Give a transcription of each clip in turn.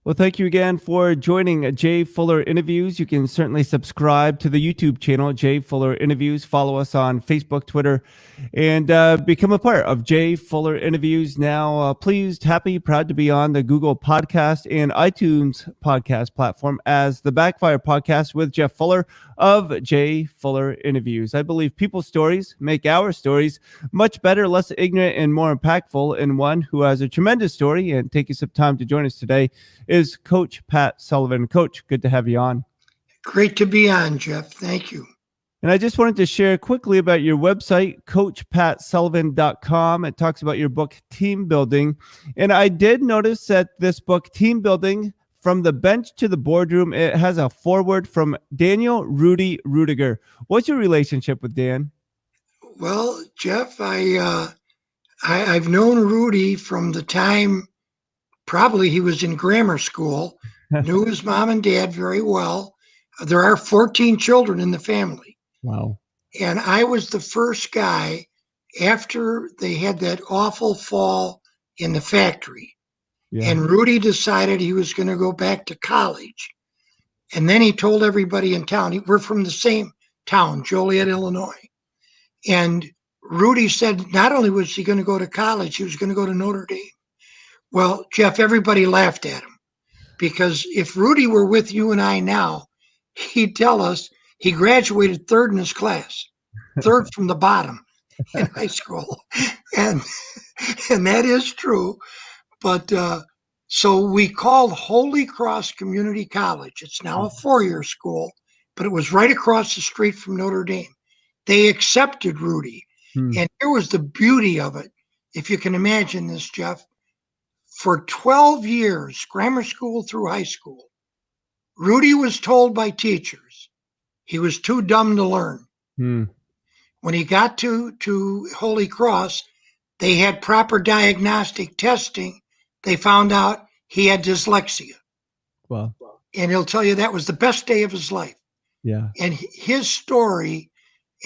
Well, thank you again for joining Jay Fuller Interviews. You can certainly subscribe to the YouTube channel, Jay Fuller Interviews. Follow us on Facebook, Twitter, and become a part of Jay Fuller Interviews. Now, pleased, happy, proud to be on the Google Podcast and iTunes podcast platform as the Backfire Podcast with Jeff Fuller of Jay Fuller Interviews. I believe people's stories make our stories much better, less ignorant, and more impactful. And one who has a tremendous story and taking some time to join us today is Coach Pat Sullivan. Coach, good to have you on. Great to be on, Jeff. Thank you. And I just wanted to share quickly about your website, coachpatsullivan.com. It talks about your book, Team Building. And I did notice that this book, Team Building, From the Bench to the Boardroom, it has a foreword from Daniel Rudy Ruettiger. What's your relationship with Dan? Well, Jeff, I've known Rudy from the time probably he was in grammar school, knew his mom and dad very well. There are 14 children in the family. Wow. And I was the first guy after they had that awful fall in the factory. Yeah. And Rudy decided he was going to go back to college. And then he told everybody in town, we're from the same town, Joliet, Illinois. And Rudy said not only was he going to go to college, he was going to go to Notre Dame. Well, Jeff, everybody laughed at him because if Rudy were with you and I now, he'd tell us he graduated third in his class, third from the bottom in high school. And that is true. But so we called Holy Cross Community College. It's now a four-year school, but it was right across the street from Notre Dame. They accepted Rudy. And here was the beauty of it. If you can imagine this, Jeff. For 12 years, grammar school through high school, Rudy was told by teachers he was too dumb to learn. When he got to Holy Cross, they had proper diagnostic testing. They found out he had dyslexia. Wow. And he'll tell you that was the best day of his life. Yeah. And his story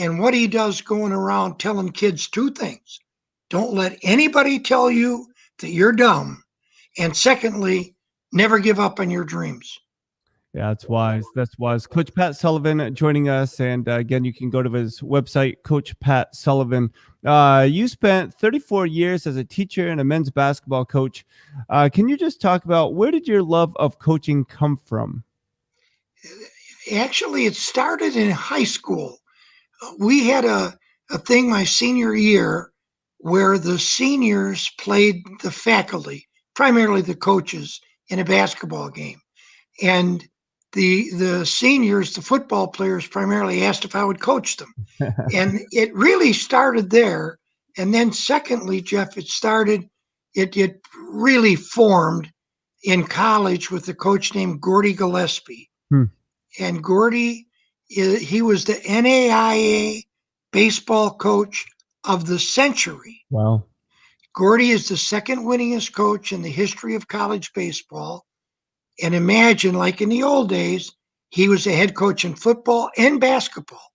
and what he does going around telling kids two things. Don't let anybody tell you that you're dumb. And secondly, never give up on your dreams. Yeah, that's wise. That's wise. Coach Pat Sullivan joining us. And again, you can go to his website, Coach Pat Sullivan. You spent 34 years as a teacher and a men's basketball coach. Can you just talk about where did your love of coaching come from? Actually, it started in high school. We had a thing my senior year where the seniors played the faculty, primarily the coaches, in a basketball game. And the seniors, the football players, primarily asked if I would coach them. And it really started there. And then secondly, Jeff, it really formed in college with a coach named Gordy Gillespie. And Gordy, he was the NAIA baseball coach of the century. Wow. Gordy is the second winningest coach in the history of college baseball. And imagine, like in the old days, he was a head coach in football and basketball.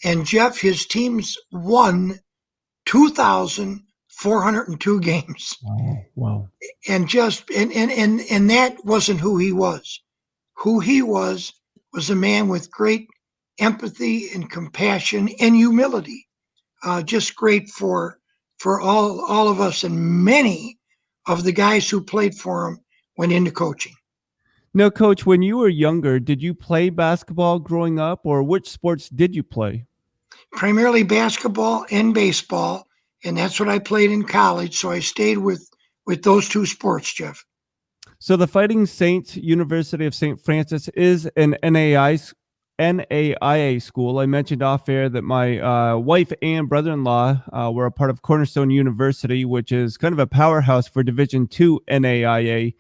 And Jeff, his teams won 2,402 games. Wow. And and that wasn't who he was. Who he was a man with great empathy and compassion and humility. Just great for all of us, and many of the guys who played for him went into coaching. No, Coach, when you were younger, did you play basketball growing up, or which sports did you play? Primarily basketball and baseball, and that's what I played in college, so I stayed with those two sports, Jeff. So the Fighting Saints University of St. Francis is an NAIA school. I mentioned off air that my wife and brother-in-law were a part of Cornerstone University, which is kind of a powerhouse for Division II NAIA.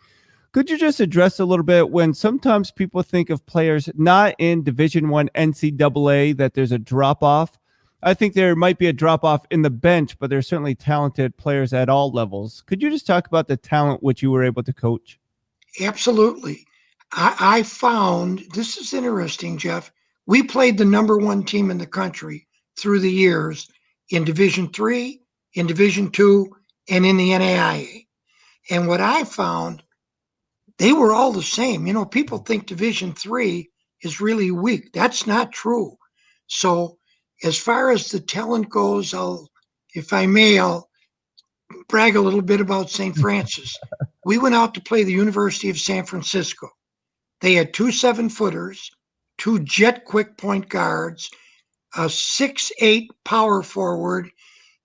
Could you just address a little bit when sometimes people think of players not in Division I NCAA that there's a drop-off? I think there might be a drop-off in the bench, but there's certainly talented players at all levels. Could you just talk about the talent which you were able to coach? Absolutely. I found, this is interesting, Jeff. We played the number one team in the country through the years in Division III, in Division II, and in the NAIA. And what I found, they were all the same. You know, people think Division III is really weak. That's not true. So as far as the talent goes, if I may, I'll brag a little bit about St. Francis. We went out to play the University of San Francisco. They had 2 7-footers, 2 jet quick point guards, a 6'8" power forward,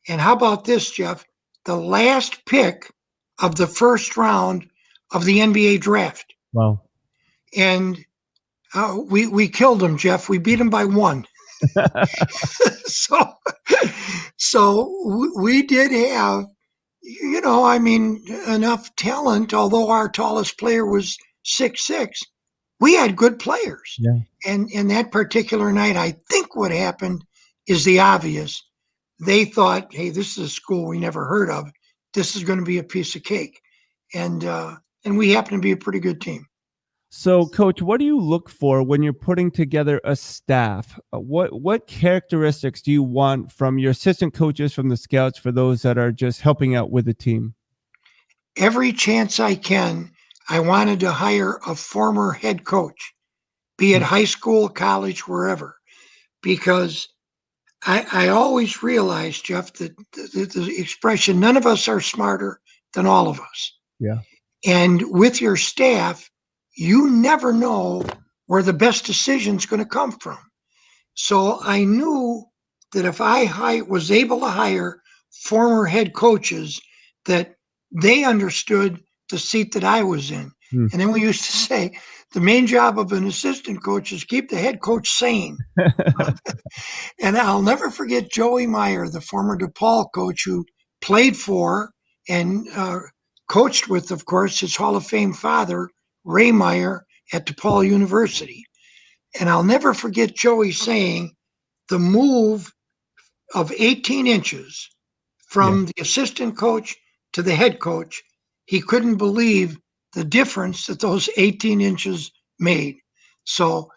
and how about this, Jeff? The last pick of the first round of the NBA draft. Wow. And we killed them, Jeff. We beat them by 1. so we did have, you know, I mean, enough talent. Although our tallest player was 6'6", we had good players. Yeah. And that particular night, I think what happened is the obvious. They thought, hey, this is a school we never heard of. This is going to be a piece of cake. And we happen to be a pretty good team. So, Coach, what do you look for when you're putting together a staff? What characteristics do you want from your assistant coaches, from the scouts, for those that are just helping out with the team? Every chance I can, I wanted to hire a former head coach, be it high school, college, wherever, because I always realized, Jeff, that the expression, none of us are smarter than all of us. Yeah. And with your staff, you never know where the best decision is going to come from. So I knew that if I was able to hire former head coaches, that they understood the seat that I was in. And then we used to say, the main job of an assistant coach is keep the head coach sane. And I'll never forget Joey Meyer, the former DePaul coach who played for and coached with, of course, his Hall of Fame father, Ray Meyer, at DePaul University. And I'll never forget Joey saying the move of 18 inches from the assistant coach to the head coach, he couldn't believe the difference that those 18 inches made. So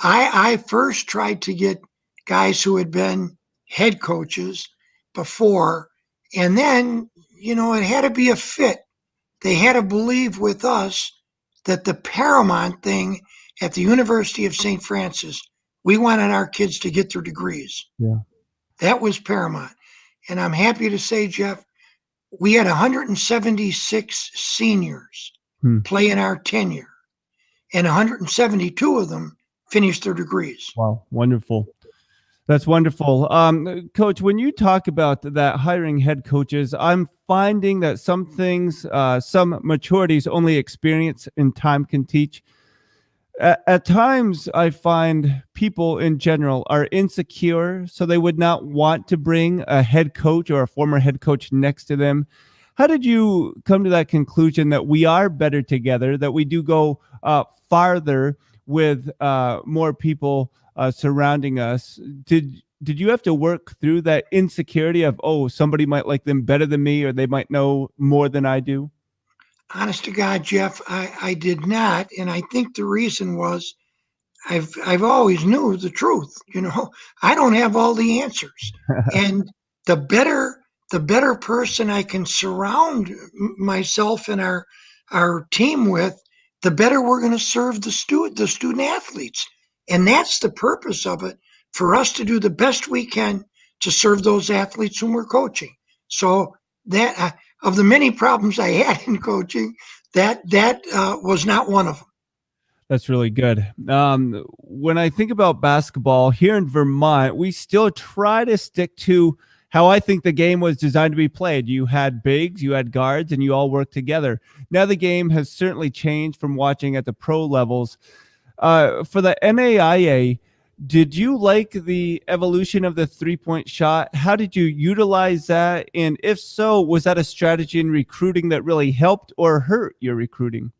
I first tried to get guys who had been head coaches before, and then, you know, it had to be a fit. They had to believe with us that the paramount thing at the University of St. Francis, we wanted our kids to get their degrees. Yeah. That was paramount. And I'm happy to say, Jeff, we had 176 seniors play in our tenure, and 172 of them finished their degrees. Wow, wonderful. That's wonderful. Coach, when you talk about that hiring head coaches, I'm finding that some things, some maturities only experience and time can teach. At times, I find people in general are insecure, so they would not want to bring a head coach or a former head coach next to them. How did you come to that conclusion that we are better together, that we do go farther with more people surrounding us? Did you have to work through that insecurity of, oh, somebody might like them better than me, or they might know more than I do? Honest to God, Jeff, I did not. And I think the reason was I've always knew the truth. You know, I don't have all the answers. And the better person I can surround myself and our team with, the better we're going to serve the student athletes. And that's the purpose of it, for us to do the best we can to serve those athletes whom we're coaching. So that of the many problems I had in coaching, that was not one of them. That's really good. When I think about basketball here in Vermont, we still try to stick to how I think the game was designed to be played. You had bigs, you had guards, and you all worked together. Now the game has certainly changed from watching at the pro levels. For the NAIA, did you like the evolution of the three-point shot? How did you utilize that? And if so, was that a strategy in recruiting that really helped or hurt your recruiting?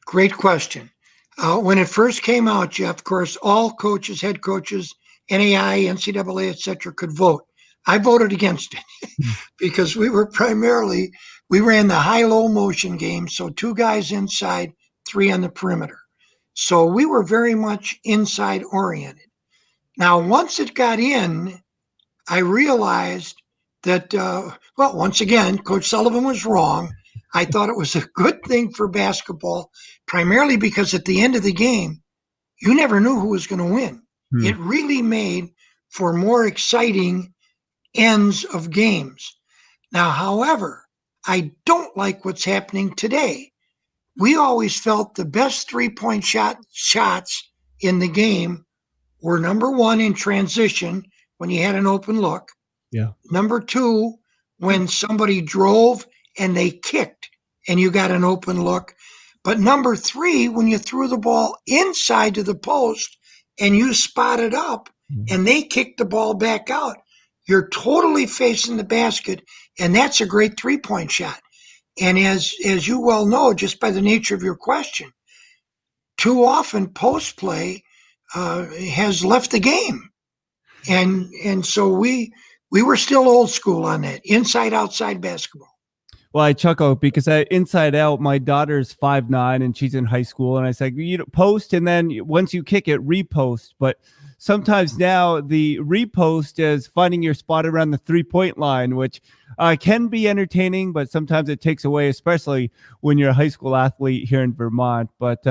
Great question. When it first came out, Jeff, of course, all coaches, head coaches, NAI, NCAA, et cetera, could vote. I voted against it because we ran the high-low motion game, so 2 guys inside, 3 on the perimeter. So we were very much inside oriented. Now, once it got in, I realized that, once again, Coach Sullivan was wrong. I thought it was a good thing for basketball, primarily because at the end of the game, you never knew who was going to win. It really made for more exciting ends of games. Now, however, I don't like what's happening today. We always felt the best three-point shots in the game were number one in transition when you had an open look. Yeah. Number two, when somebody drove and they kicked and you got an open look. But number three, when you threw the ball inside to the post and you spotted up and they kicked the ball back out, you're totally facing the basket, and that's a great three-point shot. And as you well know, just by the nature of your question, too often post play has left the game. And so we were still old school on that, inside outside basketball. Well, I chuckle because inside out, my daughter's 5'9" and she's in high school, and I said, post, and then once you kick it, repost. But sometimes now the repost is finding your spot around the 3-point line, which can be entertaining, but sometimes it takes away, especially when you're a high school athlete here in Vermont. But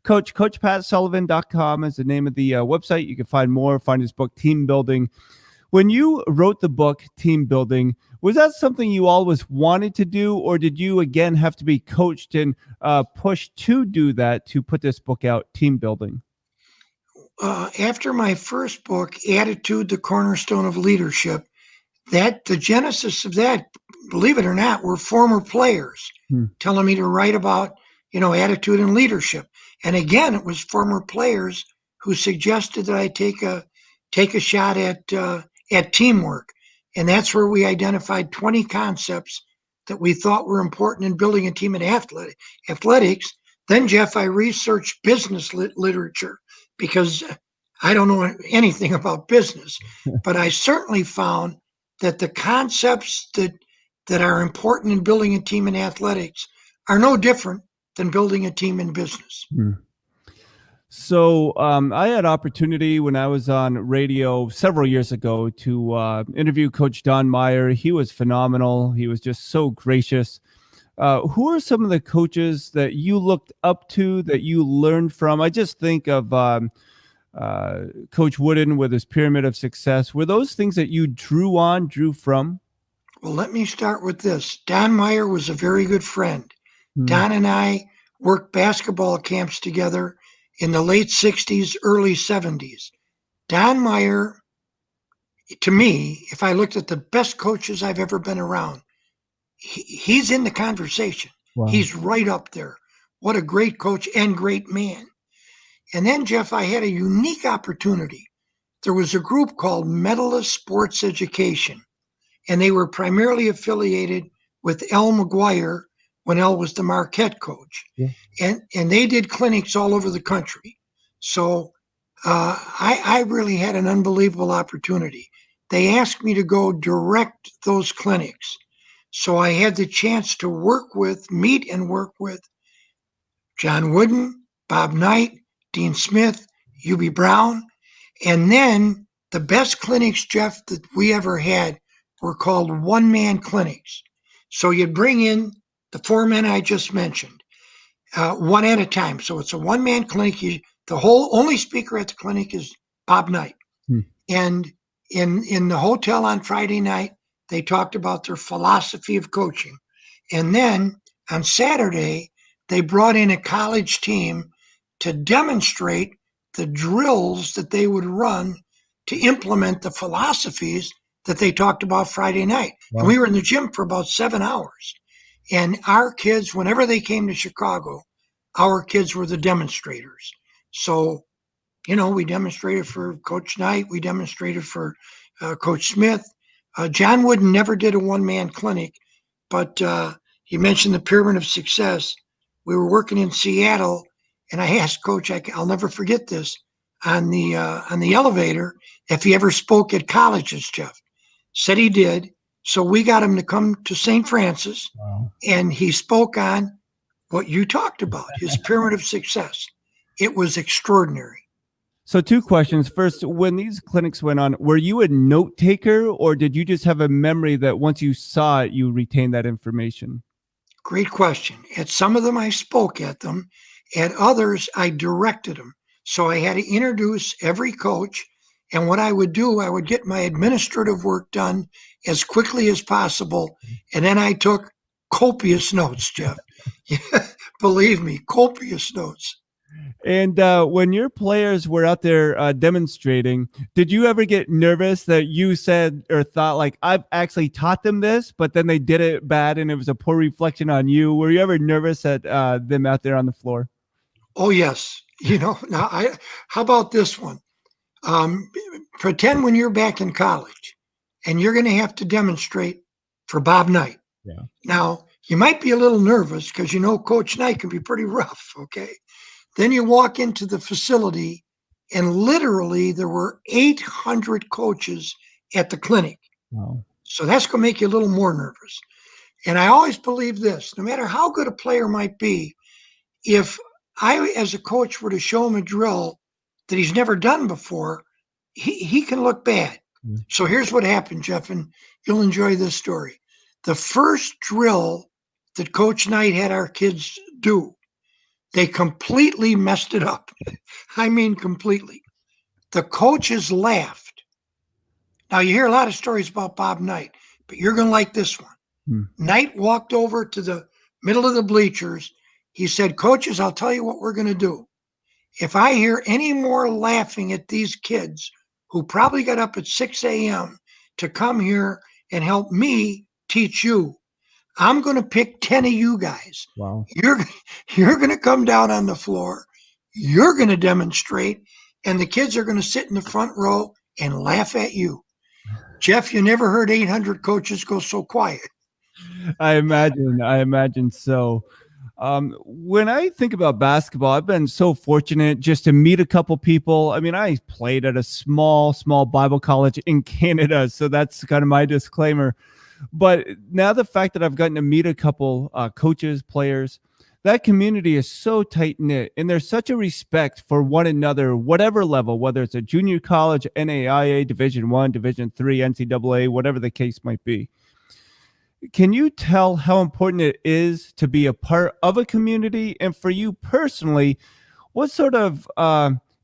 CoachPatSullivan.com is the name of the website. You can find more, find his book, Team Building. When you wrote the book, Team Building, was that something you always wanted to do, or did you, again, have to be coached and pushed to do that, to put this book out, Team Building? After my first book, Attitude, the Cornerstone of Leadership, that the genesis of that, believe it or not, were former players telling me to write about, attitude and leadership. And again, it was former players who suggested that I take a shot at teamwork. And that's where we identified 20 concepts that we thought were important in building a team in athletics. Then, Jeff, I researched business literature because I don't know anything about business, but I certainly found that the concepts that are important in building a team in athletics are no different than building a team in business. So I had opportunity when I was on radio several years ago to interview Coach Don Meyer. He was phenomenal. He was just so gracious. Who are some of the coaches that you looked up to, that you learned from? I just think of Coach Wooden with his Pyramid of Success. Were those things that you drew from? Well, let me start with this. Don Meyer was a very good friend. Don and I worked basketball camps together in the late 60s, early 70s. Don Meyer, to me, if I looked at the best coaches I've ever been around, he's in the conversation. Wow. He's right up there. What a great coach and great man. And then, Jeff, I had a unique opportunity. There was a group called Medalist Sports Education, and they were primarily affiliated with Al McGuire when Al was the Marquette coach. Yeah. And they did clinics all over the country. So I really had an unbelievable opportunity. They asked me to go direct those clinics. So I had the chance to meet and work with John Wooden, Bob Knight, Dean Smith, U.B. Brown. And then the best clinics, Jeff, that we ever had were called one-man clinics. So you'd bring in the four men I just mentioned, one at a time. So it's a one-man clinic. The only speaker at the clinic is Bob Knight. And in the hotel on Friday night, they talked about their philosophy of coaching. And then on Saturday, they brought in a college team to demonstrate the drills that they would run to implement the philosophies that they talked about Friday night. Wow. And we were in the gym for about 7 hours. And our kids, whenever they came to Chicago, our kids were the demonstrators. So, we demonstrated for Coach Knight. We demonstrated for Coach Smith. John Wooden never did a one-man clinic, but you mentioned the Pyramid of Success. We were working in Seattle, and I asked Coach, I'll never forget this, on the elevator, if he ever spoke at colleges, Jeff. Said he did. So we got him to come to St. Francis, and he spoke on what you talked about, his Pyramid of Success. It was extraordinary. So 2 questions. First, when these clinics went on, were you a note taker, or did you just have a memory that once you saw it, you retained that information? Great question. At some of them, I spoke at them. At others, I directed them. So I had to introduce every coach. And what I would do, I would get my administrative work done as quickly as possible. And then I took copious notes, Jeff. Believe me, copious notes. And when your players were out there demonstrating, did you ever get nervous that you said or thought like, I've actually taught them this, but then they did it bad and it was a poor reflection on you? Were you ever nervous at them out there on the floor? Oh, yes. Now how about this one? Pretend when you're back in college and you're going to have to demonstrate for Bob Knight. Yeah. Now, you might be a little nervous because Coach Knight can be pretty rough, okay? Then you walk into the facility, and literally there were 800 coaches at the clinic. Wow. So that's going to make you a little more nervous. And I always believe this, no matter how good a player might be, if I, as a coach, were to show him a drill that he's never done before, he can look bad. Yeah. So here's what happened, Jeff, and you'll enjoy this story. The first drill that Coach Knight had our kids do, they completely messed it up. I mean, completely. The coaches laughed. Now, you hear a lot of stories about Bob Knight, but you're going to like this one. Knight walked over to the middle of the bleachers. He said, coaches, I'll tell you what we're going to do. If I hear any more laughing at these kids who probably got up at 6 a.m. to come here and help me teach you, I'm going to pick 10 of you guys. Wow. You're going to come down on the floor. You're going to demonstrate, and the kids are going to sit in the front row and laugh at you. Jeff, you never heard 800 coaches go so quiet. I imagine so. When I think about basketball, I've been so fortunate just to meet a couple people. I mean, I played at a small Bible college in Canada, so that's kind of my disclaimer. But now the fact that I've gotten to meet a couple coaches, players, that community is so tight knit, and there's such a respect for one another, whatever level, whether it's a junior college, NAIA, Division I, Division III, NCAA, whatever the case might be. Can you tell how important it is to be a part of a community? And for you personally, what sort of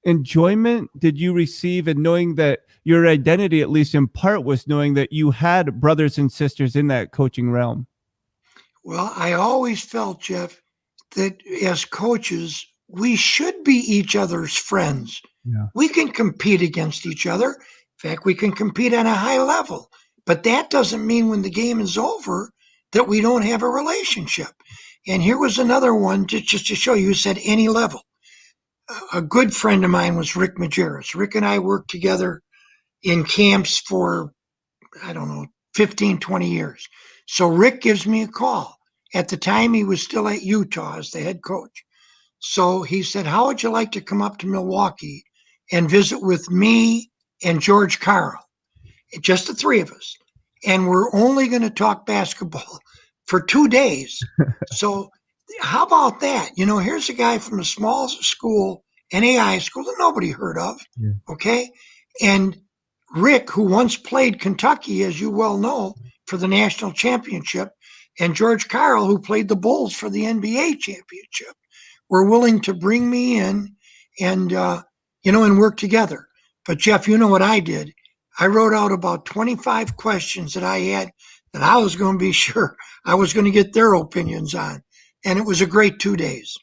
enjoyment did you receive in knowing that your identity, at least in part, was knowing that you had brothers and sisters in that coaching realm? Well, I always felt, Jeff, that as coaches, we should be each other's friends. Yeah. We can compete against each other. In fact, we can compete on a high level. But that doesn't mean when the game is over that we don't have a relationship. And here was another one just to show you said any level. A good friend of mine was Rick Majerus. Rick and I worked together in camps for, 15, 20 years. So Rick gives me a call. At the time, he was still at Utah as the head coach. So he said, how would you like to come up to Milwaukee and visit with me and George Karl? Just the three of us. And we're only going to talk basketball for 2 days. So how about that? Here's a guy from a small school, NAI school that nobody heard of. Yeah. Okay. And Rick, who once played Kentucky, as you well know, for the national championship, and George Karl, who played the Bulls for the NBA championship, were willing to bring me in and work together. But Jeff, you know what I did? I wrote out about 25 questions that I had that I was going to be sure I was going to get their opinions on. And it was a great 2 days.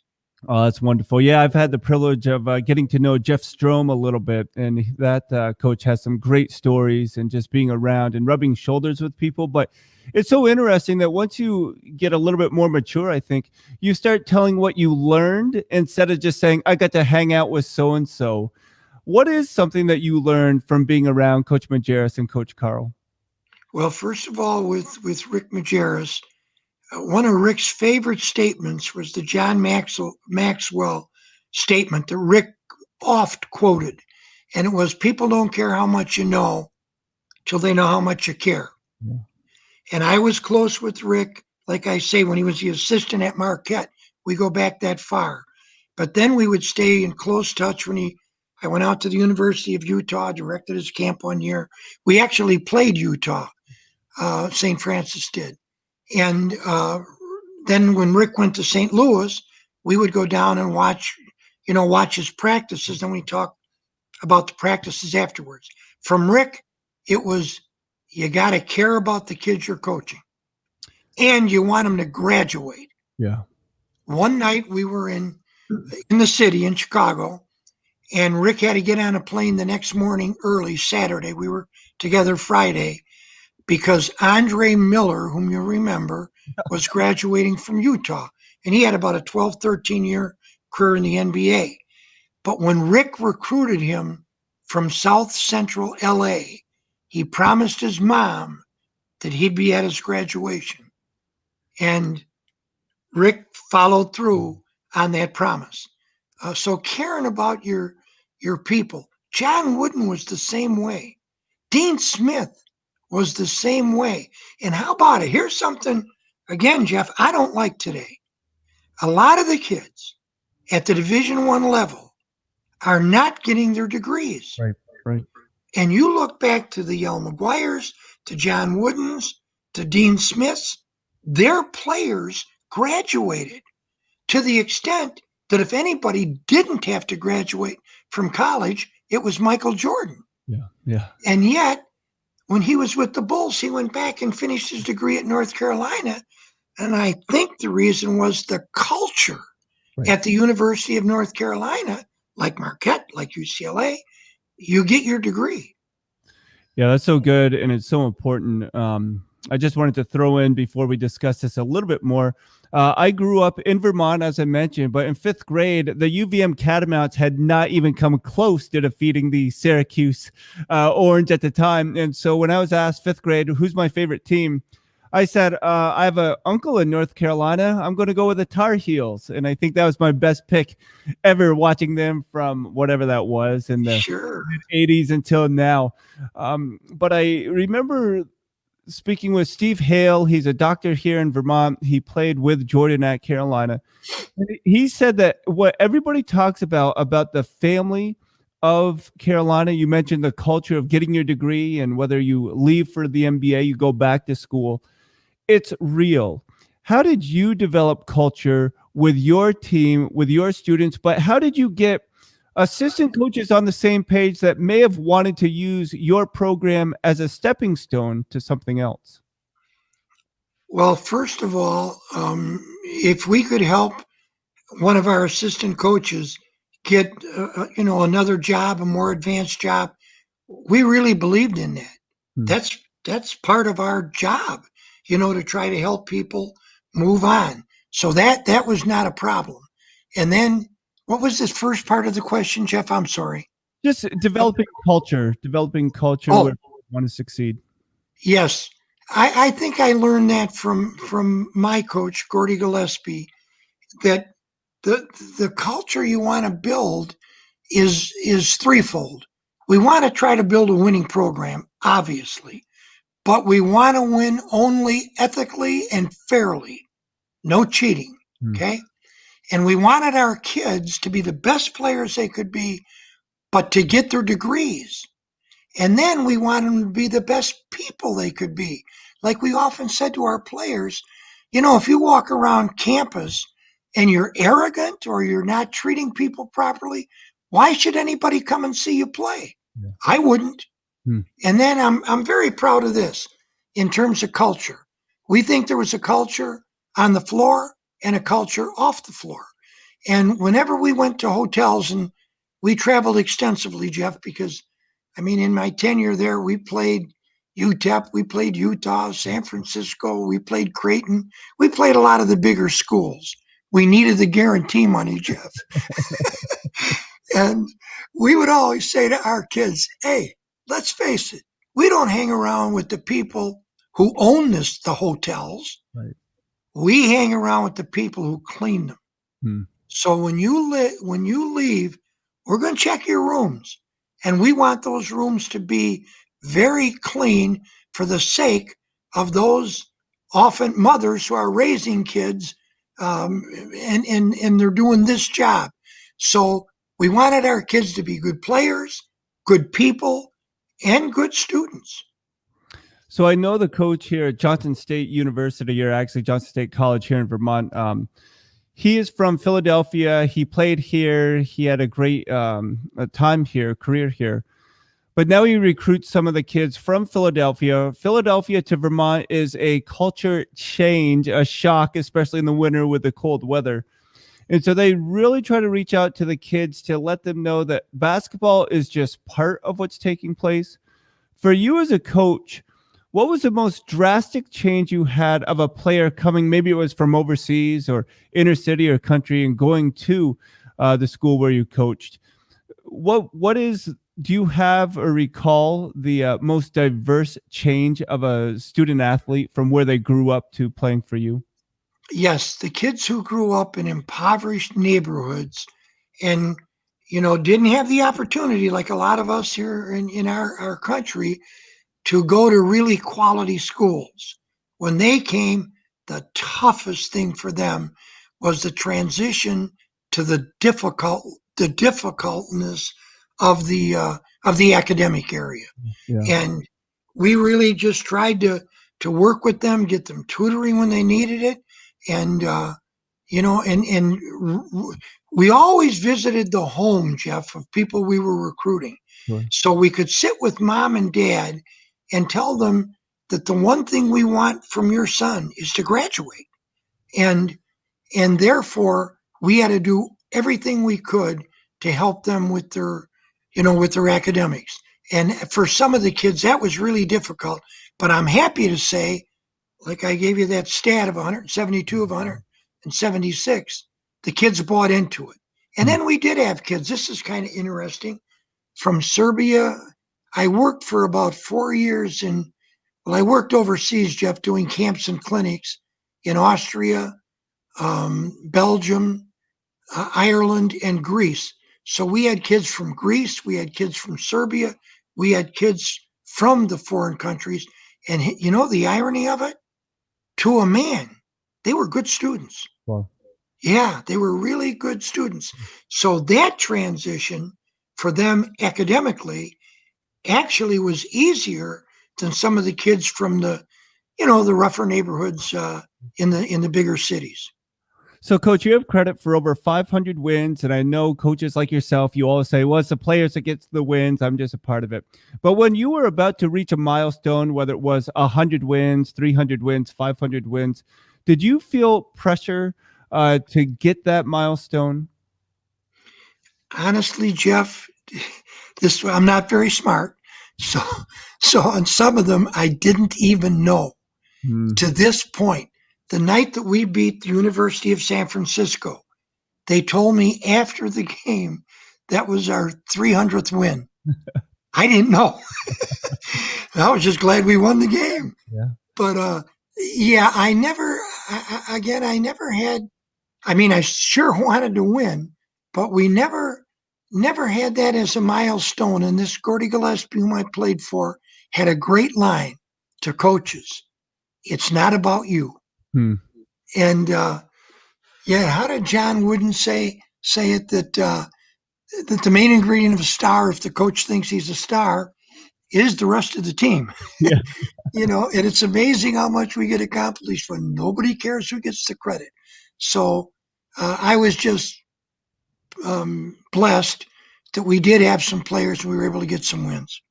Oh, that's wonderful. Yeah, I've had the privilege of getting to know Jeff Strom a little bit, and that coach has some great stories and just being around and rubbing shoulders with people. But it's so interesting that once you get a little bit more mature, I think, you start telling what you learned instead of just saying, I got to hang out with so-and-so. What is something that you learned from being around Coach Majerus and Coach Karl? Well, first of all, with Rick Majerus, one of Rick's favorite statements was the John Maxwell statement that Rick oft quoted. And it was, people don't care how much you know till they know how much you care. Yeah. And I was close with Rick, like I say, when he was the assistant at Marquette. We go back that far. But then we would stay in close touch when I went out to the University of Utah, directed his camp 1 year. We actually played Utah. St. Francis did. And then when Rick went to St. Louis, we would go down and watch his practices, and we talk about the practices afterwards. From Rick, it was, you got to care about the kids you're coaching, and you want them to graduate. Yeah. One night we were in the city in Chicago, and Rick had to get on a plane the next morning early, Saturday. We were together Friday, because Andre Miller, whom you remember, was graduating from Utah, and he had about a 12, 13-year career in the NBA. But when Rick recruited him from South Central LA, he promised his mom that he'd be at his graduation. And Rick followed through on that promise. So caring about your people. John Wooden was the same way. Dean Smith was the same way. And how about it? Here's something, again, Jeff, I don't like today. A lot of the kids at the Division I level are not getting their degrees. Right. And you look back to the Yale McGuires, to John Woodens, to Dean Smiths, their players graduated to the extent that if anybody didn't have to graduate from college, it was Michael Jordan. Yeah. And yet, when he was with the Bulls, he went back and finished his degree at North Carolina. And I think the reason was the culture at the University of North Carolina, like Marquette, like UCLA, you get your degree. Yeah, that's so good. And it's so important. I just wanted to throw in before we discuss this a little bit more. I grew up in Vermont, as I mentioned, but in 5th grade, the UVM Catamounts had not even come close to defeating the Syracuse Orange at the time. And so when I was asked 5th grade, who's my favorite team, I said, I have an uncle in North Carolina. I'm going to go with the Tar Heels. And I think that was my best pick ever, watching them from whatever that was in the 80s until now. But I remember speaking with Steve Hale. He's a doctor here in Vermont. He played with Jordan at Carolina. He said that what everybody talks about the family of Carolina, you mentioned the culture of getting your degree, and whether you leave for the NBA, you go back to school. It's real. How did you develop culture with your team, with your students? But how did you get assistant coaches on the same page that may have wanted to use your program as a stepping stone to something else? Well, first of all, if we could help one of our assistant coaches get, another job, a more advanced job, we really believed in that. That's part of our job, to try to help people move on. So that was not a problem. And then, what was this first part of the question, Jeff? I'm sorry. Just developing culture where people want to succeed. Yes. I think I learned that from my coach, Gordy Gillespie, that the culture you want to build is threefold. We want to try to build a winning program, obviously, but we want to win only ethically and fairly, no cheating. Okay. And we wanted our kids to be the best players they could be, but to get their degrees. And then we want them to be the best people they could be. Like we often said to our players, if you walk around campus and you're arrogant or you're not treating people properly, why should anybody come and see you play? Yeah. I wouldn't. And then I'm very proud of this in terms of culture. We think there was a culture on the floor and a culture off the floor. And whenever we went to hotels, and we traveled extensively, Jeff, because in my tenure there, we played UTEP, we played Utah, San Francisco, we played Creighton. We played a lot of the bigger schools. We needed the guarantee money, Jeff. And we would always say to our kids, hey, let's face it, we don't hang around with the people who own the hotels. Right. We hang around with the people who clean them. So when you leave, we're going to check your rooms. And we want those rooms to be very clean for the sake of those often mothers who are raising kids, and they're doing this job. So we wanted our kids to be good players, good people, and good students. So I know the coach here at Johnson State University, or actually Johnson State College here in Vermont. He is from Philadelphia. He played here. He had a great time here, career here. But now he recruits some of the kids from Philadelphia. Philadelphia to Vermont is a culture change, a shock, especially in the winter with the cold weather. And so they really try to reach out to the kids to let them know that basketball is just part of what's taking place. For you as a coach, what was the most drastic change you had of a player coming, maybe it was from overseas or inner city or country, and going to the school where you coached? Do you have or recall the most diverse change of a student athlete from where they grew up to playing for you? Yes, the kids who grew up in impoverished neighborhoods and, didn't have the opportunity, like a lot of us here in our country, to go to really quality schools. When they came, the toughest thing for them was the transition to the difficultness of the academic area. Yeah. And we really just tried to work with them, get them tutoring when they needed it, and we always visited the home, Jeff, of people we were recruiting. Sure. So we could sit with mom and dad and tell them that the one thing we want from your son is to graduate. And therefore we had to do everything we could to help them with their academics. And for some of the kids, that was really difficult. But I'm happy to say, like I gave you that stat of 172 of 176, the kids bought into it. And then we did have kids. This is kind of interesting. From Serbia, I worked for about 4 years I worked overseas, Jeff, doing camps and clinics in Austria, Belgium, Ireland, and Greece. So we had kids from Greece, we had kids from Serbia, we had kids from the foreign countries. And the irony of it, to a man, they were good students. Wow. Yeah, they were really good students. So that transition for them academically actually was easier than some of the kids from the rougher neighborhoods in the bigger cities. So, Coach, you have credit for over 500 wins, and I know coaches like yourself, you always say, well, it's the players that gets the wins. I'm just a part of it. But when you were about to reach a milestone, whether it was 100 wins, 300 wins, 500 wins, did you feel pressure to get that milestone? Honestly, Jeff, I'm not very smart. So on some of them, I didn't even know. To this point. The night that we beat the University of San Francisco, they told me after the game that was our 300th win. I didn't know. I was just glad we won the game. Yeah. But I never had. I mean, I sure wanted to win, but we never had that as a milestone. And this Gordy Gillespie, whom I played for, had a great line to coaches: "It's not about you." And how did John Wooden say it, that the main ingredient of a star, if the coach thinks he's a star, is the rest of the team. Yeah. And it's amazing how much we get accomplished when nobody cares who gets the credit. So I was just blessed that we did have some players and we were able to get some wins.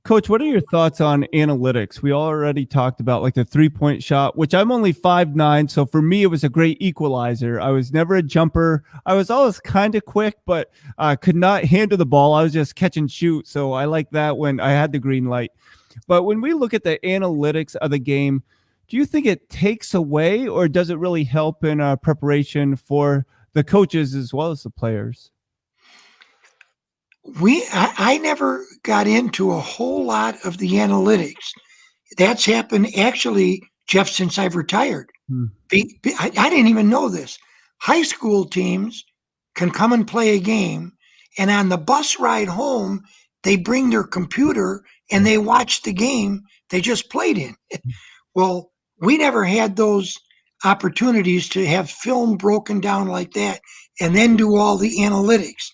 Coach, what are your thoughts on analytics? We already talked about like the 3-point shot, which I'm only 5'9". So for me, it was a great equalizer. I was never a jumper. I was always kind of quick, but could not handle the ball. I was just catch and shoot. So I like that when I had the green light. But when we look at the analytics of the game, do you think it takes away or does it really help in preparation for the coaches as well as the players? I never got into a whole lot of the analytics. That's happened actually, Jeff, since I've retired. I didn't even know this. High school teams can come and play a game, and on the bus ride home, they bring their computer and they watch the game they just played in. Well, we never had those opportunities to have film broken down like that and then do all the analytics.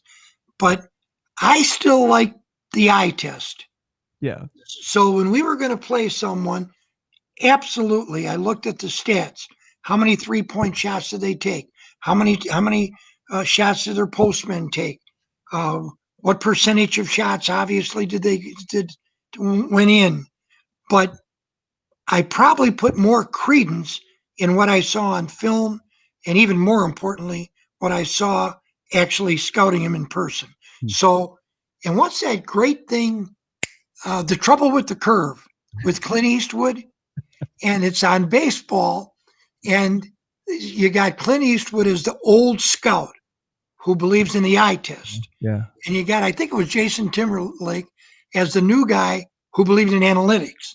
But I still like the eye test. Yeah. So when we were going to play someone, absolutely, I looked at the stats. How many 3-point shots did they take? How many shots did their postmen take? What percentage of shots obviously did went in? But I probably put more credence in what I saw on film, and even more importantly, what I saw actually scouting him in person. Hmm. So, and what's that great thing? The Trouble with the Curve with Clint Eastwood, and it's on baseball, and you got Clint Eastwood as the old scout who believes in the eye test, Yeah. and you got, I think it was Jason Timberlake as the new guy who believed in analytics.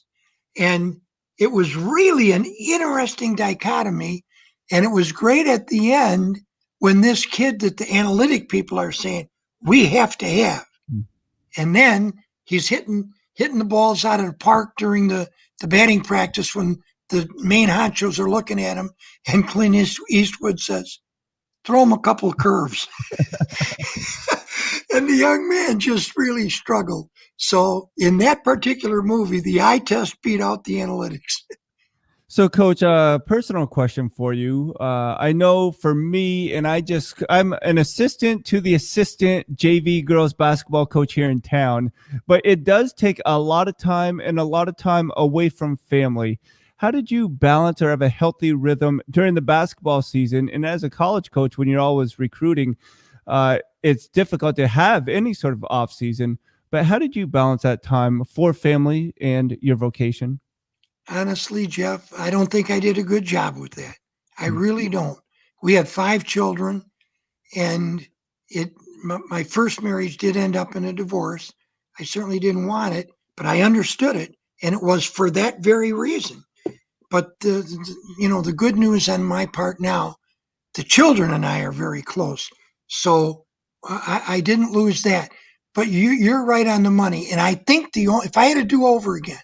And it was really an interesting dichotomy. And it was great at the end when this kid that the analytic people are saying, we have to have. Hmm. And then he's hitting the balls out of the park during the batting practice when the main honchos are looking at him. And Clint Eastwood says, throw him a couple of curves. And the young man just really struggled. So in that particular movie, the eye test beat out the analytics. So, Coach, a personal question for you. I know for me, and I'm an assistant to the assistant JV girls basketball coach here in town, but it does take a lot of time and a lot of time away from family. How did you balance or have a healthy rhythm during the basketball season? And as a college coach, when you're always recruiting, it's difficult to have any sort of off season. But how did you balance that time for family and your vocation? Honestly, Jeff, I don't think I did a good job with that. I really don't. We had 5 children, and my first marriage did end up in a divorce. I certainly didn't want it, but I understood it, and it was for that very reason. But the good news on my part now, the children and I are very close, so I didn't lose that. But you're right on the money, and I think if I had to do over again,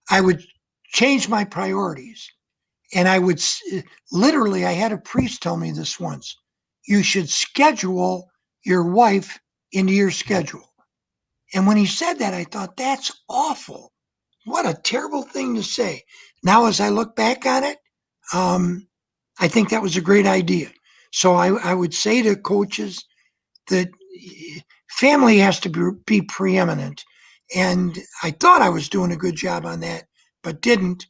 I would change my priorities. And I would literally, I had a priest tell me this once, you should schedule your wife into your schedule. And when he said that, I thought, that's awful. What a terrible thing to say. Now, as I look back on it, I think that was a great idea. So I would say to coaches that family has to be preeminent. And I thought I was doing a good job on that, but didn't.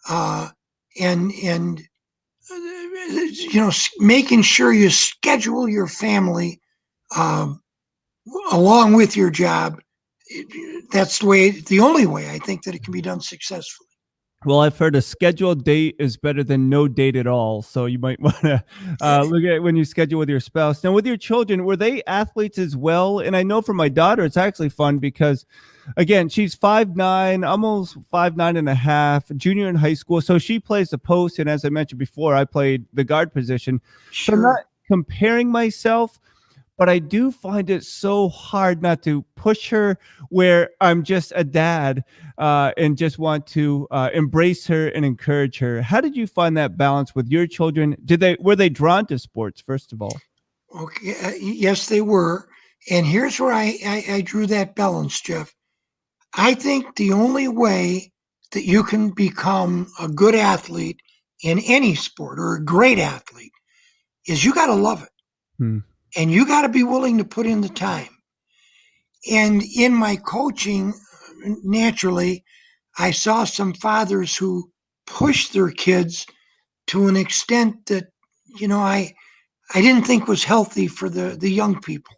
And making sure you schedule your family um, along with your job. That's the only way I think that it can be done successfully. Well, I've heard a scheduled date is better than no date at all. So you might want to look at when you schedule with your spouse. Now, with your children, were they athletes as well? And I know for my daughter, it's actually fun because, again, she's 5'9", almost 5'9.5", junior in high school. So she plays the post. And as I mentioned before, I played the guard position. So I'm not comparing myself, but I do find it so hard not to push her where I'm just a dad and just want to embrace her and encourage her. How did you find that balance with your children? Were they drawn to sports, first of all? Okay, yes, they were. And here's where I drew that balance, Jeff. I think the only way that you can become a good athlete in any sport or a great athlete is you got to love it. Hmm. And you got to be willing to put in the time. And in my coaching, naturally, I saw some fathers who pushed their kids to an extent that, I didn't think was healthy for the young people.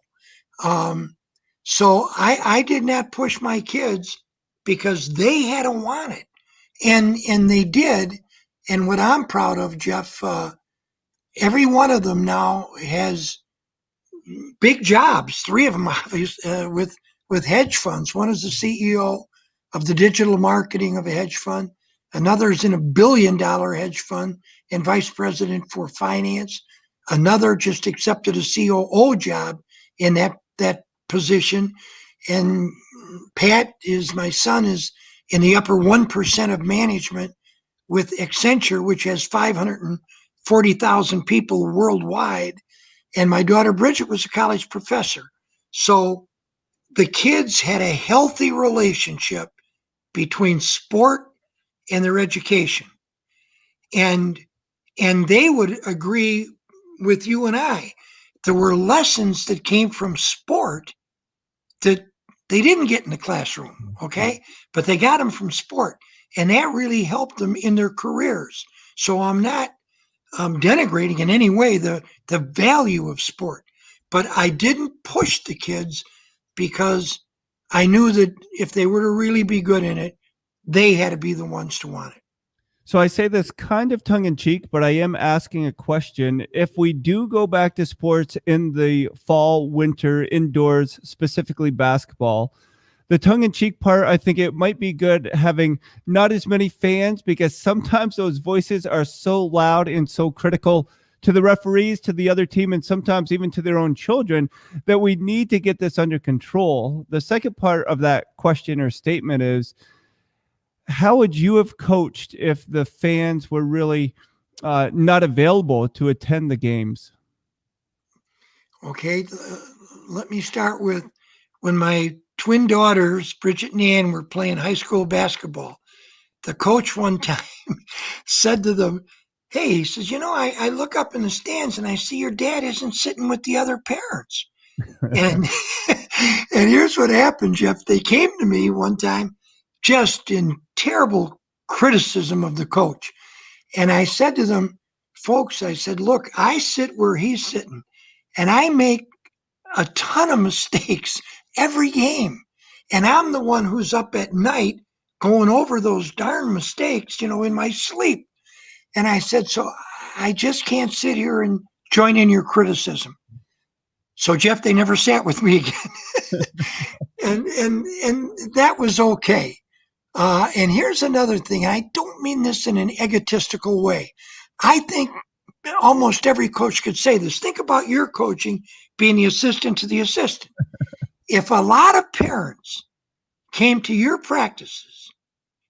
So I did not push my kids because they had to want it. And they did. And what I'm proud of, Jeff, every one of them now has big jobs. 3 of them with hedge funds. One is the CEO of the digital marketing of a hedge fund. Another is in $1 billion hedge fund and vice president for finance. Another just accepted a COO job in that position. And Pat my son is in the upper 1% of management with Accenture, which has 540,000 people worldwide. And my daughter Bridget was a college professor. So the kids had a healthy relationship between sport and their education. And they would agree with you and I. There were lessons that came from sport that they didn't get in the classroom, okay? But they got them from sport. And that really helped them in their careers. So I'm not denigrating in any way the value of sport. But I didn't push the kids because I knew that if they were to really be good in it, they had to be the ones to want it. So I say this kind of tongue in cheek, but I am asking a question. If we do go back to sports in the fall, winter, indoors, specifically basketball, the tongue in cheek part, I think it might be good having not as many fans, because sometimes those voices are so loud and so critical to the referees, to the other team, and sometimes even to their own children, that we need to get this under control. The second part of that question or statement is, how would you have coached if the fans were really not available to attend the games? Okay, let me start with when my twin daughters, Bridget and Ann, were playing high school basketball. The coach one time said to them, hey, he says, I look up in the stands and I see your dad isn't sitting with the other parents. And and here's what happened, Jeff. They came to me one time just in terrible criticism of the coach. And I said to them, folks, I said, look, I sit where he's sitting and I make a ton of mistakes every game. And I'm the one who's up at night going over those darn mistakes, in my sleep. And I said, so I just can't sit here and join in your criticism. So, Jeff, they never sat with me again. and that was okay. And here's another thing. I don't mean this in an egotistical way. I think almost every coach could say this. Think about your coaching being the assistant to the assistant. If a lot of parents came to your practices,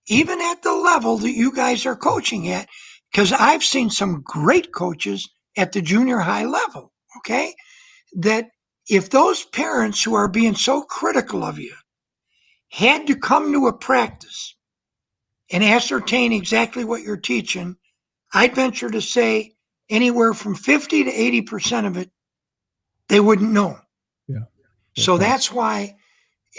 even at the level that you guys are coaching at, because I've seen some great coaches at the junior high level, okay, that if those parents who are being so critical of you had to come to a practice and ascertain exactly what you're teaching, I'd venture to say anywhere from 50 to 80% of it, they wouldn't know. Yeah. So that's why,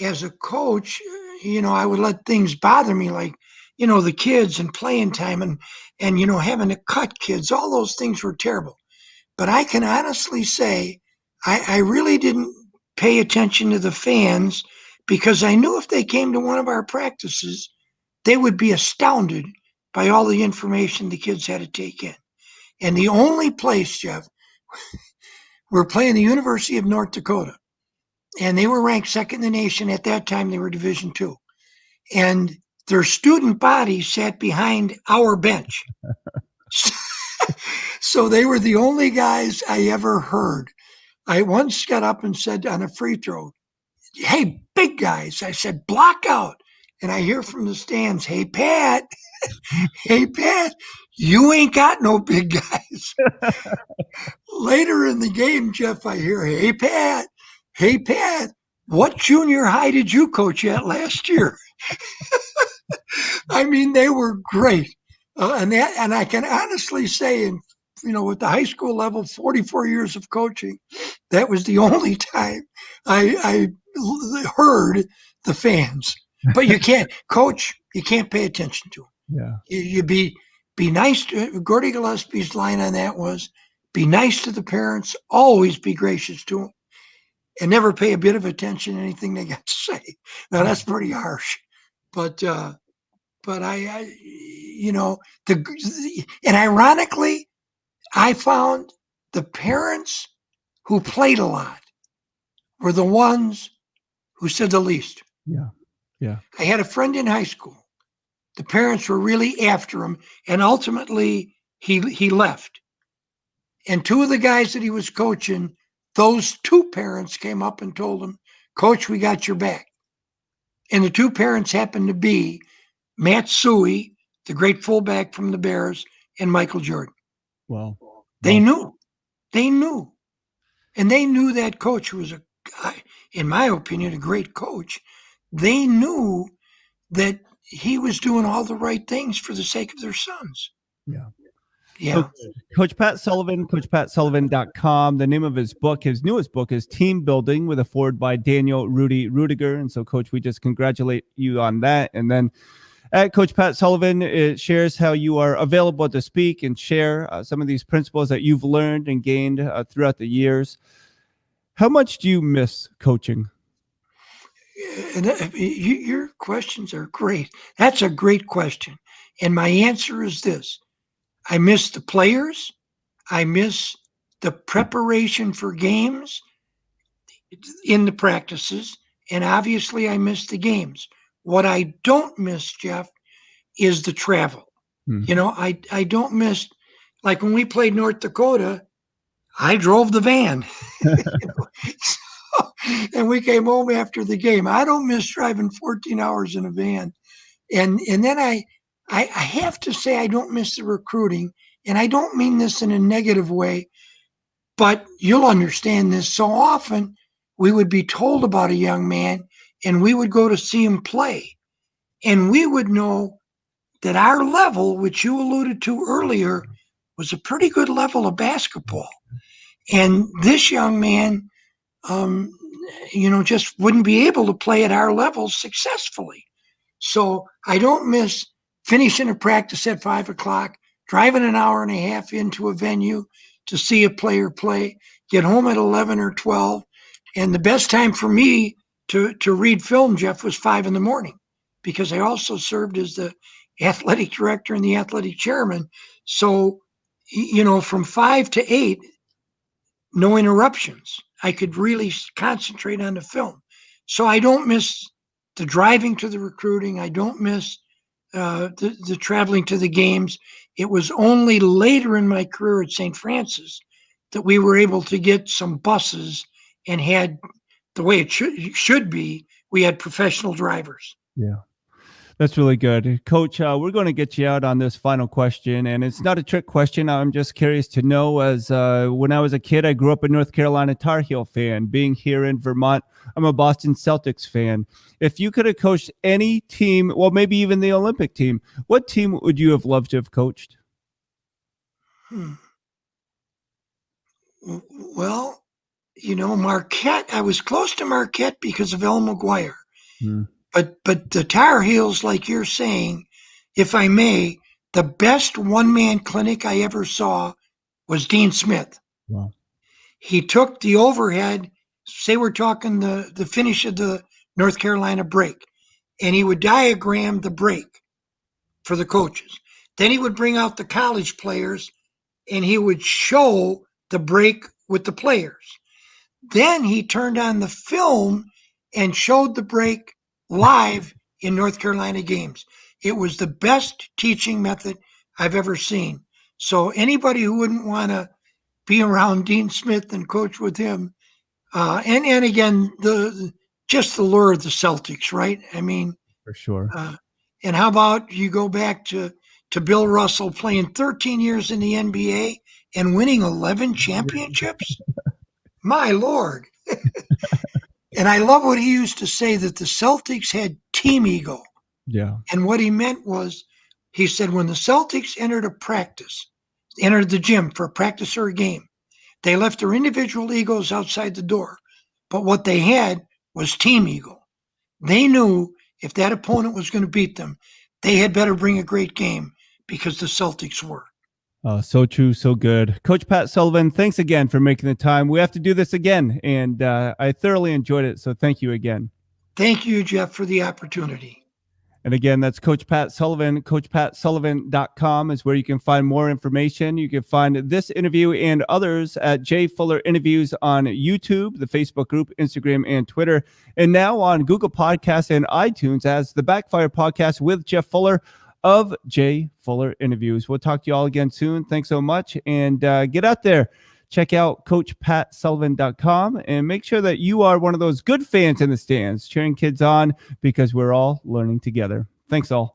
as a coach, I would let things bother me, like, the kids and playing time and having to cut kids. All those things were terrible. But I can honestly say I really didn't pay attention to the fans, because I knew if they came to one of our practices, they would be astounded by all the information the kids had to take in. And the only place, Jeff, we're playing the University of North Dakota, and they were ranked second in the nation. At that time, they were Division II. And their student body sat behind our bench. So they were the only guys I ever heard. I once got up and said on a free throw, hey, big guys, I said, block out. And I hear from the stands, hey, Pat, you ain't got no big guys. Later in the game, Jeff, I hear, hey, Pat, what junior high did you coach at last year? I mean, they were great. And I can honestly say, with the high school level, 44 years of coaching, that was the only time I heard the fans. But you can't, coach, you can't pay attention to them. Yeah. You be nice to, Gordy Gillespie's line on that was, be nice to the parents, always be gracious to them, and never pay a bit of attention to anything they got to say. Now, that's pretty harsh. But and ironically, I found the parents who played a lot were the ones who said the least. Yeah. Yeah. I had a friend in high school. The parents were really after him, and ultimately he left. And two of the guys that he was coaching, those two parents came up and told him, Coach, we got your back. And the two parents happened to be Matt Suey, the great fullback from the Bears, and Michael Jordan. Wow. They knew. And they knew that coach was a guy. in my opinion, a great coach, they knew that he was doing all the right things for the sake of their sons. Yeah. Yeah. So, Coach Pat Sullivan, CoachPatSullivan.com. The name of his book, his newest book, is Team Building, with a foreword by Daniel Ruettiger. And so, Coach, we just congratulate you on that. And then at Coach Pat Sullivan, it shares how you are available to speak and share some of these principles that you've learned and gained throughout the years. How much do you miss coaching? And your questions are great. That's a great question. And my answer is this: I miss the players. I miss the preparation for games in the practices. And obviously, I miss the games. What I don't miss, Jeff, is the travel. You know, I don't miss, like when we played North Dakota, I drove the van. And we came home after the game. I don't miss driving 14 hours in a van. And then I have to say I don't miss the recruiting. And I don't mean this in a negative way, but you'll understand this. So often we would be told about a young man and we would go to see him play. And we would know that our level, which you alluded to earlier, was a pretty good level of basketball. And this young man, just wouldn't be able to play at our level successfully. So I don't miss finishing a practice at 5 o'clock, driving an hour and a half into a venue to see a player play, get home at 11 or 12. And the best time for me to read film, Jeff, was 5 in the morning, because I also served as the athletic director and the athletic chairman. So, from 5 to 8, no interruptions. I could really concentrate on the film. So I don't miss the driving to the recruiting. I don't miss the traveling to the games. It was only later in my career at St. Francis that we were able to get some buses and had, the way it should be, we had professional drivers. Yeah. That's really good. Coach, we're going to get you out on this final question, and it's not a trick question. I'm just curious to know, as when I was a kid, I grew up a North Carolina Tar Heel fan. Being here in Vermont, I'm a Boston Celtics fan. If you could have coached any team, well, maybe even the Olympic team, what team would you have loved to have coached? Well, Marquette, I was close to Marquette because of El McGuire. But the Tar Heels, like you're saying, if I may, the best one-man clinic I ever saw was Dean Smith. Wow. He took the overhead, say we're talking the finish of the North Carolina break, and he would diagram the break for the coaches. Then he would bring out the college players, and he would show the break with the players. Then he turned on the film and showed the break live in North Carolina games. It was the best teaching method I've ever seen. So anybody who wouldn't want to be around Dean Smith and coach with him, and again, just the lure of the Celtics, right? I mean, for sure. And how about you go back to Bill Russell playing 13 years in the NBA and winning 11 championships? My Lord. And I love what he used to say, that the Celtics had team ego. Yeah. And what he meant was, he said, when the Celtics entered the gym for a practice or a game, they left their individual egos outside the door. But what they had was team ego. They knew if that opponent was going to beat them, they had better bring a great game, because the Celtics were. So true, so good. Coach Pat Sullivan, thanks again for making the time. We have to do this again, and I thoroughly enjoyed it, so thank you again. Thank you, Jeff, for the opportunity. And again, that's Coach Pat Sullivan. CoachPatSullivan.com is where you can find more information. You can find this interview and others at jfullerinterviews on YouTube, the Facebook group, Instagram, and Twitter, and now on Google Podcasts and iTunes as the Backfire Podcast with Jeff Fuller of J. Fuller Interviews. We'll talk to you all again soon. Thanks so much. And get out there. Check out CoachPatSullivan.com and make sure that you are one of those good fans in the stands, cheering kids on, because we're all learning together. Thanks all.